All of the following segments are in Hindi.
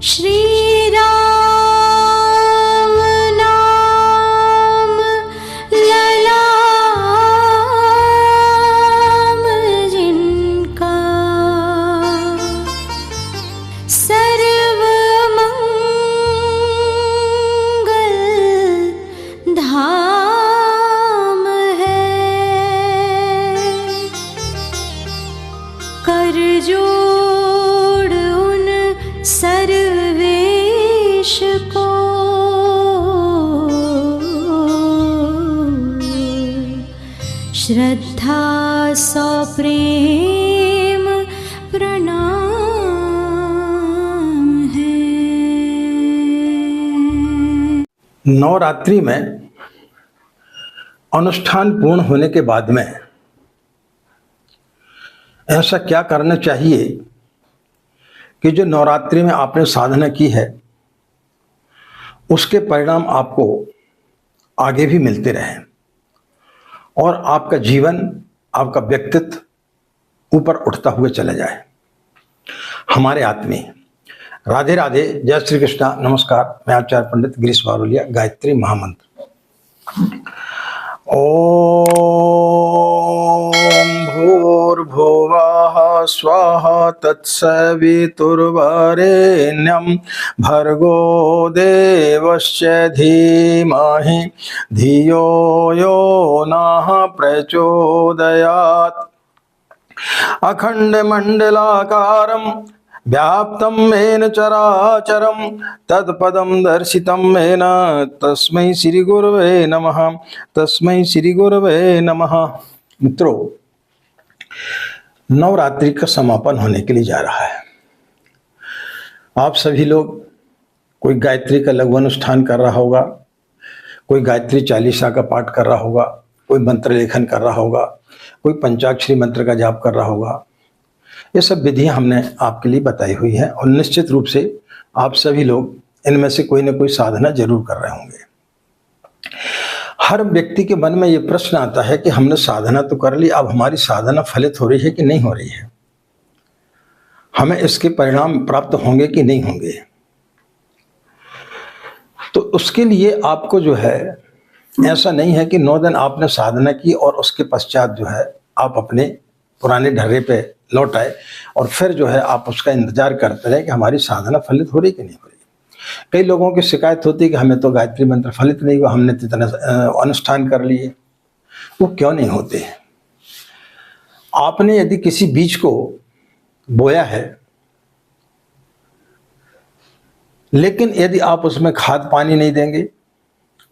श्री राम नाम ललाम जिनका सर्व मंगल धाम है। कर जोड़ उन सर्वेश को श्रद्धा सौ प्रेम प्रणाम है। नवरात्रि में अनुष्ठान पूर्ण होने के बाद में ऐसा क्या करना चाहिए कि जो नवरात्रि में आपने साधना की है उसके परिणाम आपको आगे भी मिलते रहें और आपका जीवन, आपका व्यक्तित्व ऊपर उठता हुआ चला जाए। हमारे आत्मी राधे राधे, जय श्री कृष्णा, नमस्कार। मैं आचार्य पंडित गिरीश बारोलिया। गायत्री महामंत्र। ओम भूर्भुवः स्वः तत्सवितुर्वरेण्यं भर्गो देवस्य धीमहि धियो यो नः प्रचोदयात्। अखण्डमण्डलाकारं व्याप्तं येन चराचरं तत्पदं दर्शितं येन तस्मै श्री गुरवे नमः। तस्मै श्री गुरवे नमः। मित्रों, नवरात्रि का समापन होने के लिए जा रहा है। आप सभी लोग, कोई गायत्री का लघु अनुष्ठान कर रहा होगा, कोई गायत्री चालीसा का पाठ कर रहा होगा, कोई मंत्र लेखन कर रहा होगा, कोई पंचाक्षरी मंत्र का जाप कर रहा होगा। ये सब विधियां हमने आपके लिए बताई हुई हैं और निश्चित रूप से आप सभी लोग इनमें से कोई ना कोई साधना जरूर कर रहे होंगे। हर व्यक्ति के मन में ये प्रश्न आता है कि हमने साधना तो कर ली, अब हमारी साधना फलित हो रही है कि नहीं हो रही है, हमें इसके परिणाम प्राप्त होंगे कि नहीं होंगे। तो उसके लिए आपको जो है, ऐसा नहीं है कि 9 दिन आपने साधना की और उसके पश्चात जो है आप अपने पुराने ढर्रे पे लौट आए और फिर जो है आप उसका इंतजार करते रहे कि हमारी साधना फलित हो रही कि नहीं हो रही। कई लोगों की शिकायत होती है कि हमें तो गायत्री मंत्र फलित नहीं हुआ, हमने तो इतना अनुष्ठान कर लिए। वो क्यों नहीं होते? आपने यदि किसी बीज को बोया है, लेकिन यदि आप उसमें खाद पानी नहीं देंगे,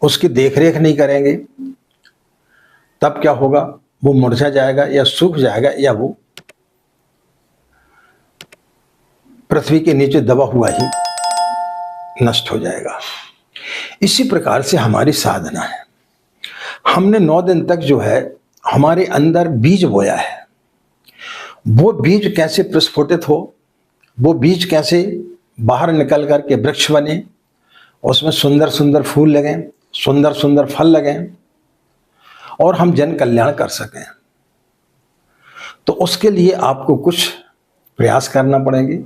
उसकी देखरेख नहीं करेंगे, तब क्या होगा? वो मुरझा जाएगा या सूख जाएगा या वो पृथ्वी के नीचे दबा हुआ ही नष्ट हो जाएगा। इसी प्रकार से हमारी साधना है। हमने 9 दिन तक जो है हमारे अंदर बीज बोया है। वो बीज कैसे प्रस्फुटित हो, वो बीज कैसे बाहर निकल कर के वृक्ष बने, उसमें सुंदर सुंदर फूल लगें, सुंदर सुंदर फल लगें और हम जन कल्याण कर सकें। तो उसके लिए आपको कुछ प्रयास करना पड़ेंगे,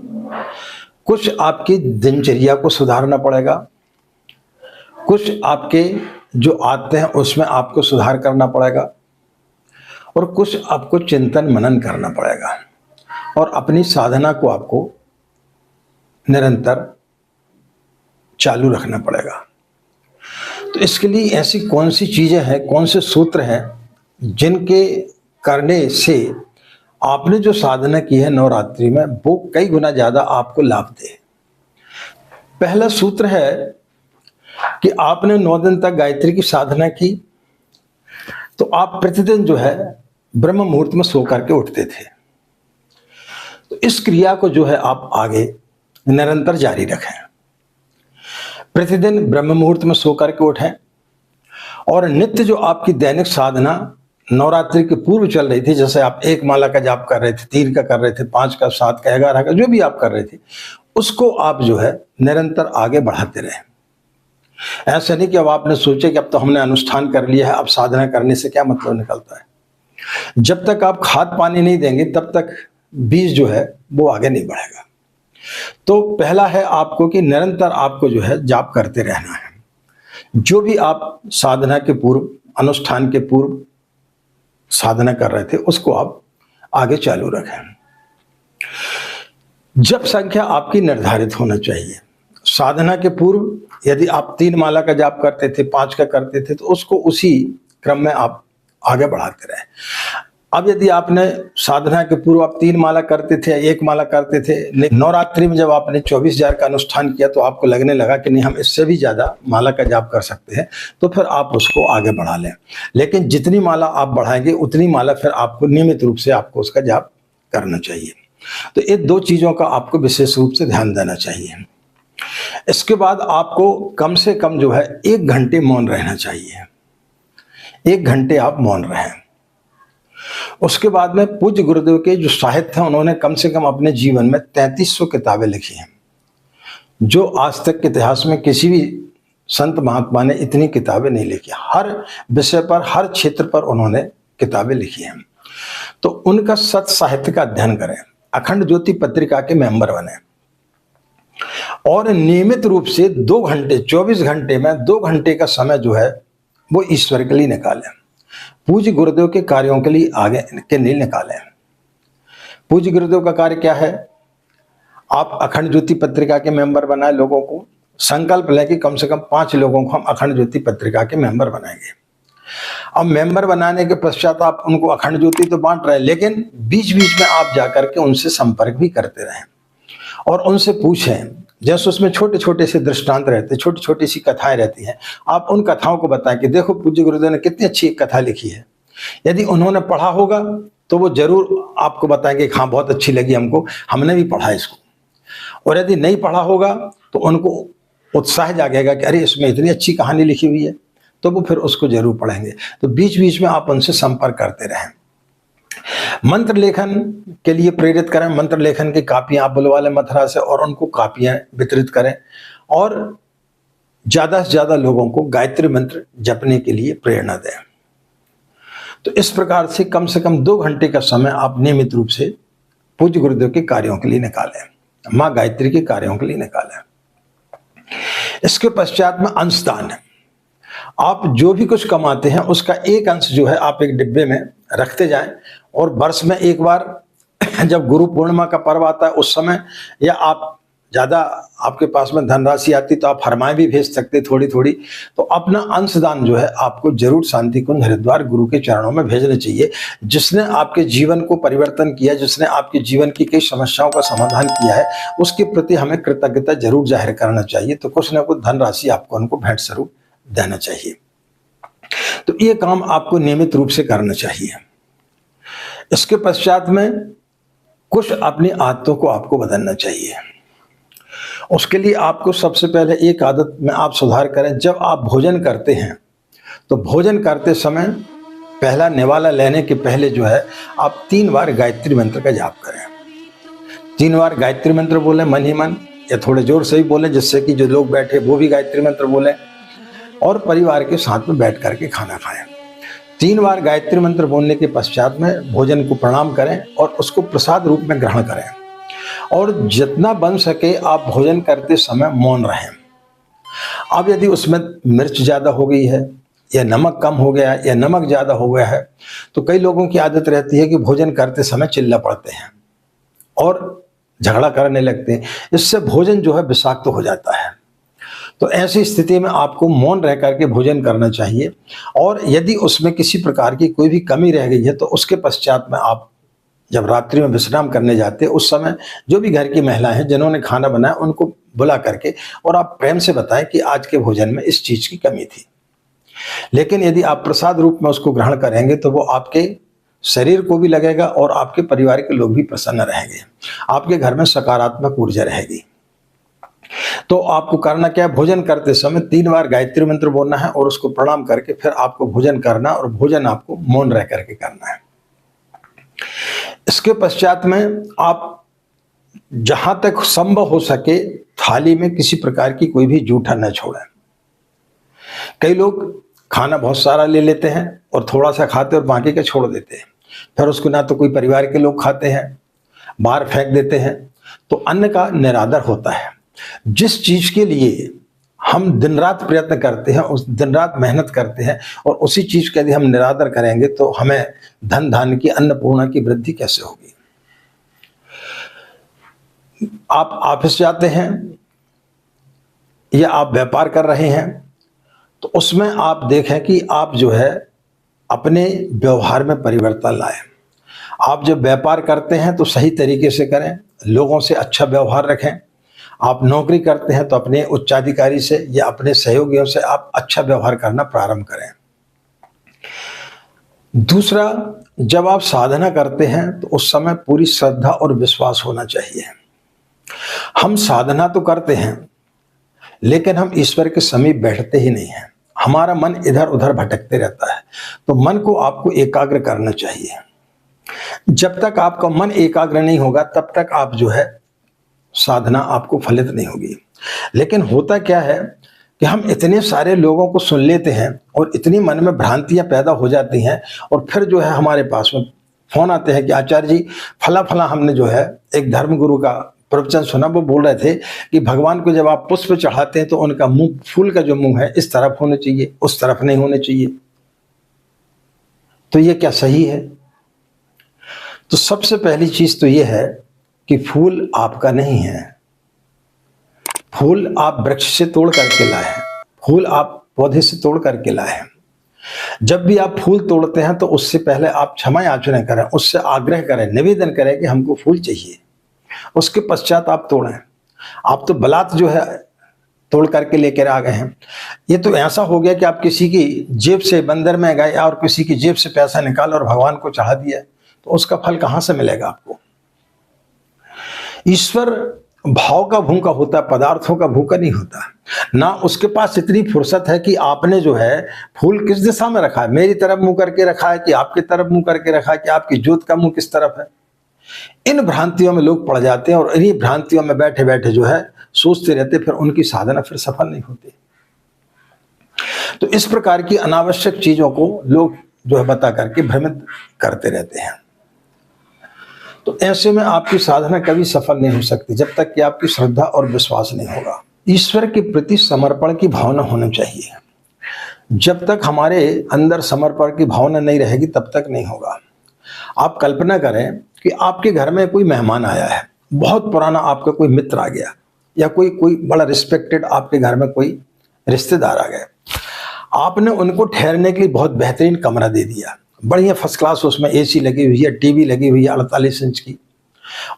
कुछ आपकी दिनचर्या को सुधारना पड़ेगा, कुछ आपके जो आदतें हैं उसमें आपको सुधार करना पड़ेगा और कुछ आपको चिंतन मनन करना पड़ेगा और अपनी साधना को आपको निरंतर चालू रखना पड़ेगा। तो इसके लिए ऐसी कौन सी चीज़ें हैं, कौन से सूत्र हैं जिनके करने से आपने जो साधना की है नवरात्रि में वो कई गुना ज़्यादा आपको लाभ दे। पहला सूत्र है कि आपने 9 दिन तक गायत्री की साधना की तो आप प्रतिदिन जो है ब्रह्म मुहूर्त में सो करके उठते थे। तो इस क्रिया को जो है आप आगे निरंतर जारी रखें। प्रतिदिन ब्रह्म मुहूर्त में सो करके उठें और नित्य जो आपकी दैनिक साधना नवरात्रि के पूर्व चल रही थी, जैसे आप 1 माला का जाप कर रहे थे, 3 का कर रहे थे, 5 का, 7 का, 11 का, जो भी आप कर रहे थे, उसको आप जो है निरंतर आगे बढ़ाते रहें। ऐसा नहीं कि अब आपने सोचे कि अब तो हमने अनुष्ठान कर लिया है, अब साधना करने से क्या मतलब निकलता है। जब तक आप खाद पानी नहीं देंगे तब तक बीज जो है वो आगे नहीं बढ़ेगा। तो पहला है आपको कि निरंतर आपको जो है जाप करते रहना है। जो भी आप साधना के पूर्व, अनुष्ठान के पूर्व साधना कर रहे थे उसको आप आगे चालू रखें। जप संख्या आपकी निर्धारित होना चाहिए। साधना के पूर्व यदि आप 3 माला का जाप करते थे, 5 का करते थे, तो उसको उसी क्रम में आप आगे बढ़ाते रहे। अब यदि आपने साधना के पूर्व आप 3 माला करते थे, 1 माला करते थे, नवरात्रि में जब आपने 24,000 का अनुष्ठान किया तो आपको लगने लगा कि नहीं, हम इससे भी ज़्यादा माला का जाप कर सकते हैं, तो फिर आप उसको आगे बढ़ा लें। लेकिन जितनी माला आप बढ़ाएंगे उतनी माला फिर आपको नियमित रूप से आपको उसका जाप करना चाहिए। तो ये 2 चीज़ों का आपको विशेष रूप से ध्यान देना चाहिए। इसके बाद आपको कम से कम जो है 1 घंटे मौन रहना चाहिए। 1 घंटे आप मौन रहें। उसके बाद में पूज्य गुरुदेव के जो साहित्य हैं, उन्होंने कम से कम अपने जीवन में 3300 किताबें लिखी हैं, जो आज तक के इतिहास में किसी भी संत महात्मा ने इतनी किताबें नहीं लिखी। हर विषय पर, हर क्षेत्र पर उन्होंने किताबें लिखी हैं। तो उनका सत साहित्य का अध्ययन करें, अखंड ज्योति पत्रिका के मेंबर बने और नियमित रूप से 2 घंटे, 24 घंटे में 2 घंटे का समय जो है वो ईश्वर के लिए निकालें। पूज्य गुरुदेव के कार्यों के लिए आगे के लिए निकालें। पूज्य गुरुदेव का कार्य क्या है? आप अखंड ज्योति पत्रिका के मेंबर बनाए, लोगों को संकल्प लें कि कम से कम 5 लोगों को हम अखंड ज्योति पत्रिका के मेंबर बनाएंगे। अब मेंबर बनाने के पश्चात आप उनको अखंड ज्योति तो बांट रहे हैं, लेकिन बीच बीच में आप जाकर के उनसे संपर्क भी करते रहें और उनसे पूछें। जैसे उसमें छोटे छोटे से दृष्टांत रहते, छोटी छोटी सी कथाएं रहती हैं, आप उन कथाओं को बताएं कि देखो पूज्य गुरुदेव ने कितनी अच्छी एक कथा लिखी है। यदि उन्होंने पढ़ा होगा तो वो जरूर आपको बताएंगे हाँ बहुत अच्छी लगी हमको, हमने भी पढ़ा इसको। और यदि नहीं पढ़ा होगा तो उनको उत्साह जागेगा कि अरे इसमें इतनी अच्छी कहानी लिखी हुई है, तो वो फिर उसको जरूर पढ़ेंगे। तो बीच बीच में आप उनसे संपर्क करते रहें। मंत्र लेखन के लिए प्रेरित करें। मंत्र लेखन की कापियां आप बुलवा लें मथुरा से और उनको कापियां वितरित करें और ज्यादा से ज्यादा लोगों को गायत्री मंत्र जपने के लिए प्रेरणा दें। तो इस प्रकार से कम 2 घंटे का समय आप नियमित रूप से पूज्य गुरुदेव के कार्यों के लिए निकालें, माँ गायत्री के कार्यों के लिए निकालें। इसके पश्चात में अंशदान है। आप जो भी कुछ कमाते हैं उसका एक अंश जो है आप एक डिब्बे में रखते जाएं और वर्ष में एक बार जब गुरु पूर्णिमा का पर्व आता है उस समय, या आप ज़्यादा आपके पास में धनराशि आती तो आप फरमाएं भी भेज सकते थोड़ी थोड़ी, तो अपना अंशदान जो है आपको जरूर शांति कुंज हरिद्वार गुरु के चरणों में भेजना चाहिए। जिसने आपके जीवन को परिवर्तन किया, जिसने आपके जीवन की कई समस्याओं का समाधान किया है, उसके प्रति हमें कृतज्ञता जरूर जाहिर करना चाहिए। तो कुछ न कुछ धनराशि आपको उनको भेंट स्वरूप देना चाहिए। तो ये काम आपको नियमित रूप से करना चाहिए। इसके पश्चात में कुछ अपनी आदतों को आपको बदलना चाहिए। उसके लिए आपको सबसे पहले एक आदत में आप सुधार करें। जब आप भोजन करते हैं तो भोजन करते समय पहला निवाला लेने के पहले जो है आप 3 बार गायत्री मंत्र का जाप करें। 3 बार गायत्री मंत्र बोलें मन ही मन, या थोड़े जोर से ही बोलें जिससे कि जो लोग बैठे वो भी गायत्री मंत्र बोलें, और परिवार के साथ में बैठ करके खाना खाएं। 3 बार गायत्री मंत्र बोलने के पश्चात में भोजन को प्रणाम करें और उसको प्रसाद रूप में ग्रहण करें। और जितना बन सके आप भोजन करते समय मौन रहें। अब यदि उसमें मिर्च ज़्यादा हो गई है या नमक कम हो गया है या नमक ज़्यादा हो गया है, तो कई लोगों की आदत रहती है कि भोजन करते समय चिल्ला पड़ते हैं और झगड़ा करने लगते हैं। इससे भोजन जो है विषाक्त हो जाता है। तो ऐसी स्थिति में आपको मौन रह करके भोजन करना चाहिए। और यदि उसमें किसी प्रकार की कोई भी कमी रह गई है तो उसके पश्चात में आप जब रात्रि में विश्राम करने जाते हैं उस समय जो भी घर की महिलाएं हैं जिन्होंने खाना बनाया उनको बुला करके और आप प्रेम से बताएं कि आज के भोजन में इस चीज की कमी थी। लेकिन यदि आप प्रसाद रूप में उसको ग्रहण करेंगे तो वो आपके शरीर को भी लगेगा और आपके परिवार के लोग भी प्रसन्न रहेंगे। आपके घर में सकारात्मक ऊर्जा रहेगी। तो आपको करना क्या है, भोजन करते समय 3 बार गायत्री मंत्र बोलना है और उसको प्रणाम करके फिर आपको भोजन करना, और भोजन आपको मौन रह करके करना है। इसके पश्चात में आप जहां तक संभव हो सके थाली में किसी प्रकार की कोई भी जूठा न छोड़ें। कई लोग खाना बहुत सारा ले लेते हैं और थोड़ा सा खाते और बाकी का छोड़ देते हैं, फिर उसको ना तो कोई परिवार के लोग खाते हैं, बाहर फेंक देते हैं। तो अन्न का निरादर होता है। जिस चीज के लिए हम दिन रात प्रयत्न करते हैं, उस दिन रात मेहनत करते हैं, और उसी चीज का यदि हम निरादर करेंगे तो हमें धन धान्य की, अन्नपूर्णा की वृद्धि कैसे होगी। आप ऑफिस जाते हैं या आप व्यापार कर रहे हैं, तो उसमें आप देखें कि आप जो है अपने व्यवहार में परिवर्तन लाएं। आप जब व्यापार करते हैं तो सही तरीके से करें, लोगों से अच्छा व्यवहार रखें। आप नौकरी करते हैं तो अपने उच्चाधिकारी से या अपने सहयोगियों से आप अच्छा व्यवहार करना प्रारंभ करें। दूसरा, जब आप साधना करते हैं तो उस समय पूरी श्रद्धा और विश्वास होना चाहिए। हम साधना तो करते हैं लेकिन हम ईश्वर के समीप बैठते ही नहीं हैं, हमारा मन इधर उधर भटकते रहता है। तो मन को आपको एकाग्र करना चाहिए। जब तक आपका मन एकाग्र नहीं होगा तब तक आप जो है साधना आपको फलित नहीं होगी। लेकिन होता क्या है कि हम इतने सारे लोगों को सुन लेते हैं और इतनी मन में भ्रांतियां पैदा हो जाती हैं, और फिर जो है हमारे पास में फोन आते हैं कि आचार्य जी फला फला हमने जो है एक धर्मगुरु का प्रवचन सुना, वो बोल रहे थे कि भगवान को जब आप पुष्प चढ़ाते हैं तो उनका मुंह, फूल का जो मुंह है इस तरफ होने चाहिए, उस तरफ नहीं होने चाहिए। तो ये क्या सही है? तो सबसे पहली चीज तो ये है कि फूल आपका नहीं है। फूल आप वृक्ष से तोड़ करके लाए हैं, फूल आप पौधे से तोड़ करके लाए हैं। जब भी आप फूल तोड़ते हैं तो उससे पहले आप क्षमा याचना करें, उससे आग्रह करें, निवेदन करें कि हमको फूल चाहिए। उसके पश्चात आप तोड़ें। आप तो बलात् जो है तोड़ करके लेकर आ गए हैं। ये तो ऐसा हो गया कि आप किसी की जेब से बंदर में गए और किसी की जेब से पैसा निकाल और भगवान को चढ़ा दिया, तो उसका फल कहां से मिलेगा आपको? ईश्वर भाव का भूखा होता है, पदार्थों का भूखा नहीं होता। ना उसके पास इतनी फुर्सत है कि आपने जो है फूल किस दिशा में रखा है, मेरी तरफ मुंह करके रखा है कि आपकी तरफ मुंह करके रखा है, कि आपकी ज्योत का मुंह किस तरफ है। इन भ्रांतियों में लोग पड़ जाते हैं और इन्हीं भ्रांतियों में बैठे बैठे जो है सोचते रहते, फिर उनकी साधना फिर सफल नहीं होती। तो इस प्रकार की अनावश्यक चीजों को लोग जो है बता करके भ्रमित करते रहते हैं। तो ऐसे में आपकी साधना कभी सफल नहीं हो सकती जब तक कि आपकी श्रद्धा और विश्वास नहीं होगा। ईश्वर के प्रति समर्पण की भावना होनी चाहिए। जब तक हमारे अंदर समर्पण की भावना नहीं रहेगी तब तक नहीं होगा। आप कल्पना करें कि आपके घर में कोई मेहमान आया है, बहुत पुराना आपका कोई मित्र आ गया, या कोई बड़ा रिस्पेक्टेड आपके घर में कोई रिश्तेदार आ गए। आपने उनको ठहरने के लिए बहुत बेहतरीन कमरा दे दिया, बढ़िया फर्स्ट क्लास, उसमें एसी लगी हुई है, टीवी लगी हुई है 48 इंच की,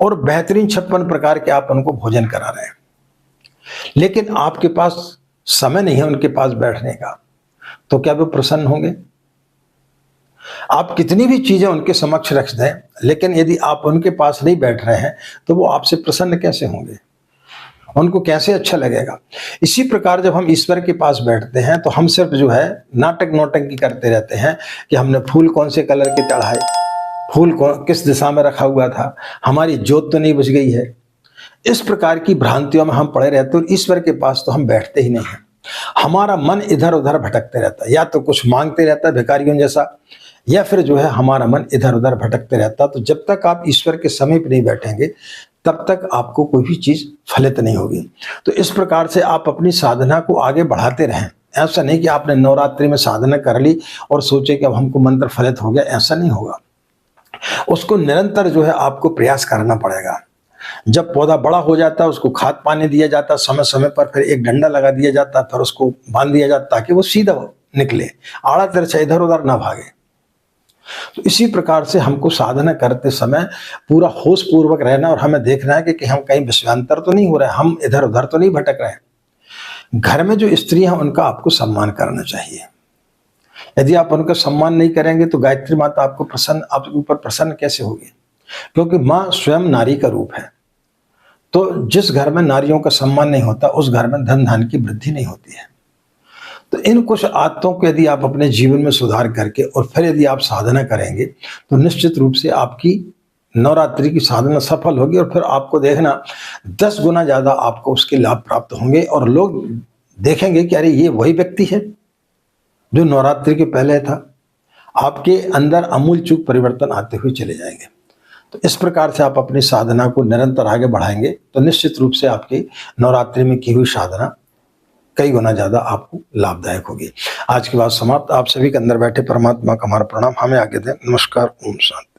और बेहतरीन 56 प्रकार के आप उनको भोजन करा रहे हैं। लेकिन आपके पास समय नहीं है उनके पास बैठने का, तो क्या वो प्रसन्न होंगे? आप कितनी भी चीजें उनके समक्ष रख दें, लेकिन यदि आप उनके पास नहीं बैठ रहे हैं तो वो आपसे प्रसन्न कैसे होंगे? उनको कैसे अच्छा लगेगा? इसी प्रकार जब हम ईश्वर के पास बैठते हैं तो हम सिर्फ जो है नाटक नौटंकी करते रहते हैं कि हमने फूल कौन से कलर के चढ़ाए, फूल किस दिशा में रखा हुआ था, हमारी ज्योत तो नहीं बुझ गई है। इस प्रकार की भ्रांतियों में हम पड़े रहते हैं और ईश्वर के पास तो हम बैठते ही नहीं हैं। हमारा मन इधर उधर भटकते रहता है, या तो कुछ मांगते रहता है भिखारियों जैसा, या फिर जो है हमारा मन इधर उधर भटकते रहता। तो जब तक आप ईश्वर के समीप नहीं बैठेंगे तब तक आपको कोई भी चीज फलित नहीं होगी। तो इस प्रकार से आप अपनी साधना को आगे बढ़ाते रहें। ऐसा नहीं कि आपने नवरात्रि में साधना कर ली और सोचे कि अब हमको मंत्र फलित हो गया, ऐसा नहीं होगा। उसको निरंतर जो है आपको प्रयास करना पड़ेगा। जब पौधा बड़ा हो जाता है उसको खाद पानी दिया जाता है समय समय पर, फिर एक डंडा लगा दिया जाता है, फिर उसको बांध दिया जाता ताकि वो सीधा निकले, आड़ा तिरछा इधर उधर ना भागे। तो इसी प्रकार से हमको साधना करते समय पूरा होश पूर्वक रहना और हमें देखना है कि हम कहीं विषयांतर तो नहीं हो रहे हैं, हम इधर उधर तो नहीं भटक रहे हैं। घर में जो स्त्री हैं उनका आपको सम्मान करना चाहिए। यदि आप उनका सम्मान नहीं करेंगे तो गायत्री माता आपके ऊपर प्रसन्न कैसे होगी? क्योंकि माँ स्वयं नारी का रूप है। तो जिस घर में नारियों का सम्मान नहीं होता उस घर में धन धान्य की वृद्धि नहीं होती है। तो इन कुछ आदतों को यदि आप अपने जीवन में सुधार करके और फिर यदि आप साधना करेंगे तो निश्चित रूप से आपकी नवरात्रि की साधना सफल होगी, और फिर आपको देखना 10 गुना ज्यादा आपको उसके लाभ प्राप्त होंगे और लोग देखेंगे कि अरे ये वही व्यक्ति है जो नवरात्रि के पहले था। आपके अंदर अमूल चूक परिवर्तन आते हुए चले जाएंगे। तो तो इस प्रकार से आप अपनी साधना को निरंतर आगे बढ़ाएंगे तो निश्चित रूप से आपकी नवरात्रि में की हुई साधना कई गुना ज़्यादा आपको लाभदायक होगी। आज की बात समाप्त। आप सभी के अंदर बैठे परमात्मा का हमारा प्रणाम, हमें आगे दें। नमस्कार, ओम शांति।